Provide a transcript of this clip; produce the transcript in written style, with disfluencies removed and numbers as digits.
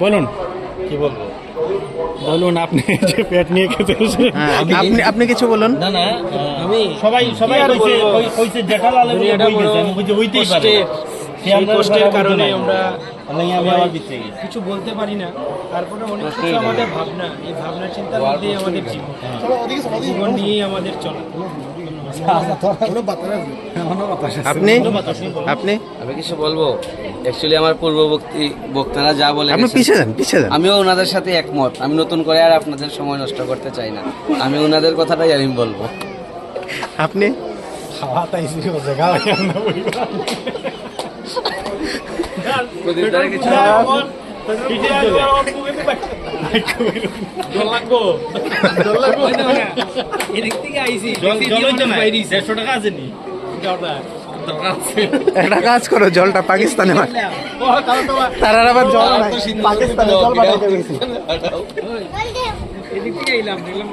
বলুন কি বলবো? বলুন আপনি যে পেট নিয়ে খেতে এসেছেন। আপনি কিছু বলুন। না না, আমি সবাই কইছে জেঠালালে বলে এটা বই গেছে, আমি বুঝি হইতেই পারে। সেই কষ্টের কারণে আমরা আমি আবার ভিতরে গেছি। কিছু বলতে পারি না, তারপরে অনেক কিছু আমাদের ভাবনা, এই ভাবনা চিন্তার মধ্যেই আমাদের জীবন, জীবন নিয়েই আমাদের চলা। আপনি আপনি আমি কিছু বলবো? অ্যাকচুয়ালি আমার পূর্ববর্তী বক্তারা যা বলে আপনি গেছেন, পিছিয়ে যান, পিছিয়ে যান। আমিও ওনাদের সাথে একমত। আমি নতুন করে আর আপনাদের সময় নষ্ট করতে চাই না। আমি ওনাদের কথাটাই আমি বলবো। আপনি খাওয়া তাইছি ও জায়গা না বইবা। এদিক থেকে আইসি, দেড়শো টাকা আছে নি? একটা কাজ করো, জলটা পাকিস্তানে তারা আবার জল নাই, পাকিস্তানে জল পাঠাইতে গেছি। এদিক থেকে এলাম, দেখলাম